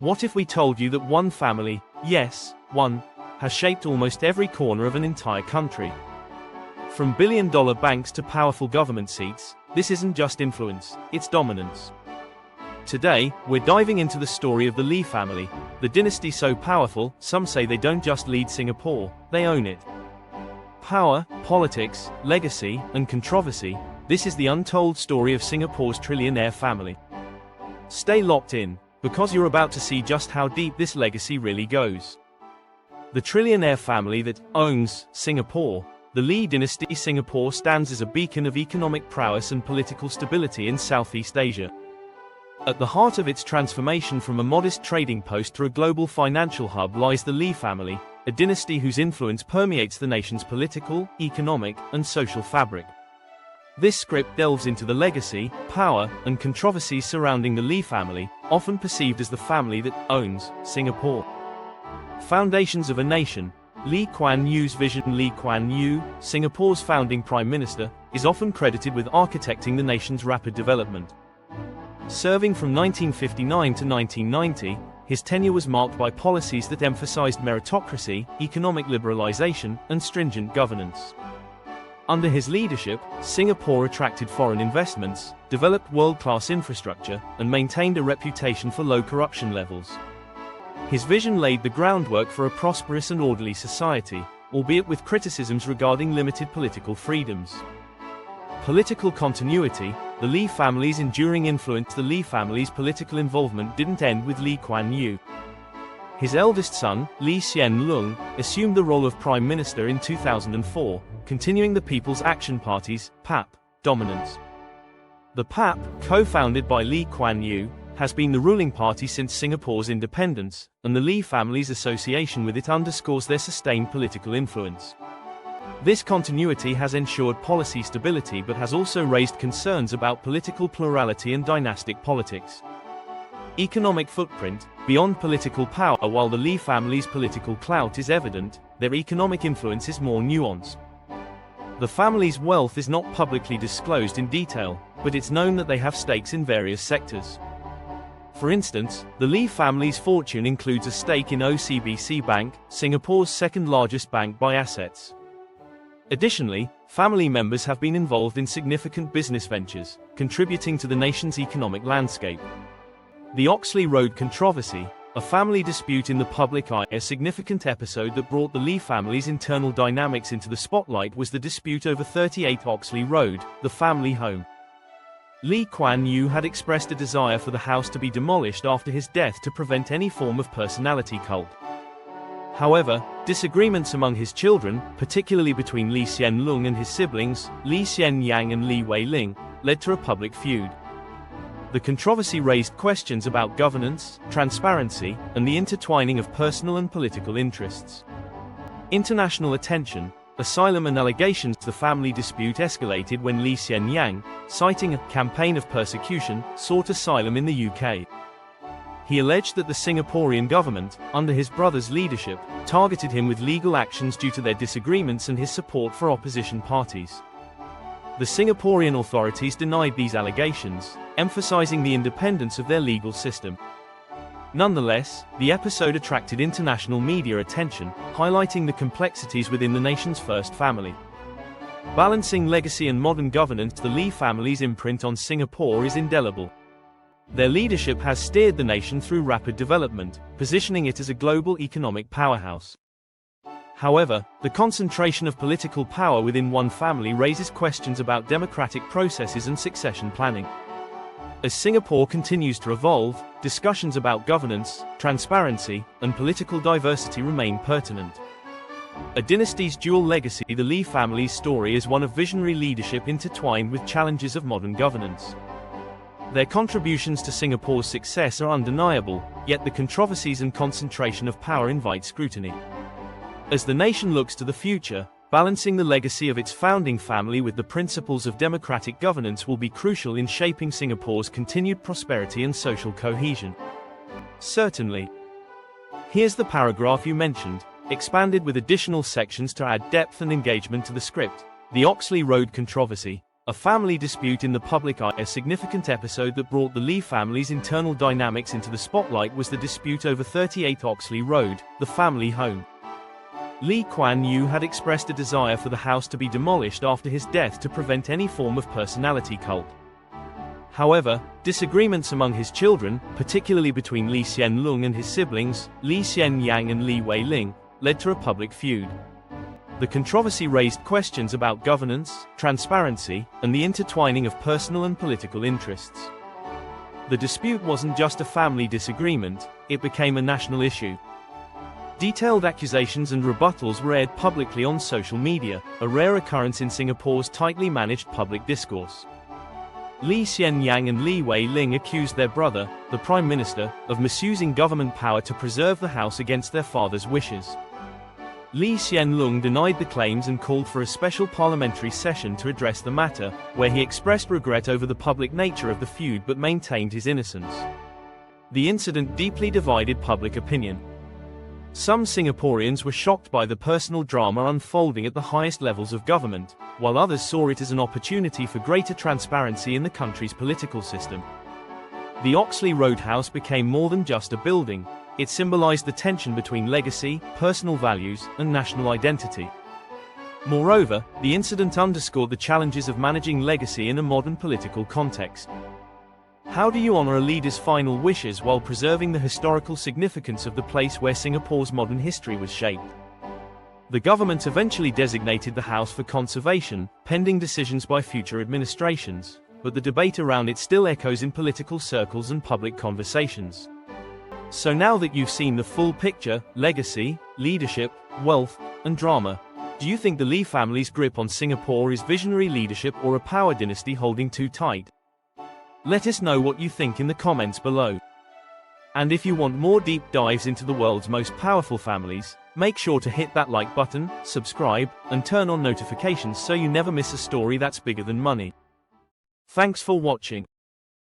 What if we told you that one family, yes, one, has shaped almost every corner of an entire country? From billion-dollar banks to powerful government seats, this isn't just influence, it's dominance. Today, we're diving into the story of the Lee family, the dynasty so powerful, some say they don't just lead Singapore, they own it. Power, politics, legacy, and controversy, this is the untold story of Singapore's trillionaire family. Stay locked in, because you're about to see just how deep this legacy really goes. The trillionaire family that owns Singapore, the Lee dynasty. Singapore stands as a beacon of economic prowess and political stability in Southeast Asia. At the heart of its transformation from a modest trading post to a global financial hub lies the Lee family, a dynasty whose influence permeates the nation's political, economic, and social fabric. This script delves into the legacy, power, and controversies surrounding the Lee family, often perceived as the family that owns Singapore. Foundations of a nation. Lee Kuan Yew's vision. Lee Kuan Yew, Singapore's founding prime minister, is often credited with architecting the nation's rapid development. Serving from 1959 to 1990, his tenure was marked by policies that emphasized meritocracy, economic liberalization, and stringent governance. Under his leadership, Singapore attracted foreign investments, developed world-class infrastructure, and maintained a reputation for low corruption levels. His vision laid the groundwork for a prosperous and orderly society, albeit with criticisms regarding limited political freedoms. Political continuity. The Lee family's enduring influence. The Lee family's political involvement didn't end with Lee Kuan Yew. His eldest son, Lee Hsien Loong, assumed the role of Prime Minister in 2004, continuing the People's Action Party's (PAP) dominance. The PAP, co-founded by Lee Kuan Yew, has been the ruling party since Singapore's independence, and the Lee family's association with it underscores their sustained political influence. This continuity has ensured policy stability but has also raised concerns about political plurality and dynastic politics. Economic footprint. Beyond political power. While the Lee family's political clout is evident, their economic influence is more nuanced. The family's wealth is not publicly disclosed in detail, but it's known that they have stakes in various sectors. For instance, the Lee family's fortune includes a stake in OCBC Bank, Singapore's second-largest bank by assets. Additionally, family members have been involved in significant business ventures, contributing to the nation's economic landscape. The Oxley Road controversy, a family dispute in the public eye. A significant episode that brought the Lee family's internal dynamics into the spotlight was the dispute over 38 Oxley Road, the family home. Lee Kuan Yew had expressed a desire for the house to be demolished after his death to prevent any form of personality cult. However, disagreements among his children, particularly between Lee Hsien Loong and his siblings, Lee Hsien Yang and Lee Wei Ling, led to a public feud. The controversy raised questions about governance, transparency, and the intertwining of personal and political interests. International attention, asylum and allegations. The family dispute escalated when Lee Hsien Yang, citing a campaign of persecution, sought asylum in the UK. He alleged that the Singaporean government, under his brother's leadership, targeted him with legal actions due to their disagreements and his support for opposition parties. The Singaporean authorities denied these allegations, emphasizing the independence of their legal system. Nonetheless, the episode attracted international media attention, highlighting the complexities within the nation's first family. Balancing legacy and modern governance. The Lee family's imprint on Singapore is indelible. Their leadership has steered the nation through rapid development, positioning it as a global economic powerhouse. However, the concentration of political power within one family raises questions about democratic processes and succession planning. As Singapore continues to evolve, discussions about governance, transparency, and political diversity remain pertinent. A dynasty's dual legacy. The Lee family's story is one of visionary leadership intertwined with challenges of modern governance. Their contributions to Singapore's success are undeniable, yet the controversies and concentration of power invite scrutiny. As the nation looks to the future, balancing the legacy of its founding family with the principles of democratic governance will be crucial in shaping Singapore's continued prosperity and social cohesion. Certainly. Here's the paragraph you mentioned, expanded with additional sections to add depth and engagement to the script. The Oxley Road controversy. A family dispute in the public eye. A significant episode that brought the Lee family's internal dynamics into the spotlight was the dispute over 38 Oxley Road, the family home. Lee Kuan Yew had expressed a desire for the house to be demolished after his death to prevent any form of personality cult. However, disagreements among his children, particularly between Lee Hsien Loong and his siblings, Lee Hsien Yang and Lee Wei Ling, led to a public feud. The controversy raised questions about governance, transparency, and the intertwining of personal and political interests. The dispute wasn't just a family disagreement, it became a national issue. Detailed accusations and rebuttals were aired publicly on social media, a rare occurrence in Singapore's tightly managed public discourse. Lee Hsien Yang and Lee Wei Ling accused their brother, the Prime Minister, of misusing government power to preserve the house against their father's wishes. Lee Hsien Loong denied the claims and called for a special parliamentary session to address the matter, where he expressed regret over the public nature of the feud but maintained his innocence. The incident deeply divided public opinion. Some Singaporeans were shocked by the personal drama unfolding at the highest levels of government, while others saw it as an opportunity for greater transparency in the country's political system. The Oxley Road house became more than just a building. It symbolized the tension between legacy, personal values, and national identity. Moreover, the incident underscored the challenges of managing legacy in a modern political context. How do you honor a leader's final wishes while preserving the historical significance of the place where Singapore's modern history was shaped? The government eventually designated the house for conservation, pending decisions by future administrations, but the debate around it still echoes in political circles and public conversations. So now that you've seen the full picture, legacy, leadership, wealth, and drama, do you think the Lee family's grip on Singapore is visionary leadership or a power dynasty holding too tight? Let us know what you think in the comments below. And if you want more deep dives into the world's most powerful families, make sure to hit that like button, subscribe, and turn on notifications so you never miss a story that's bigger than money. Thanks for watching.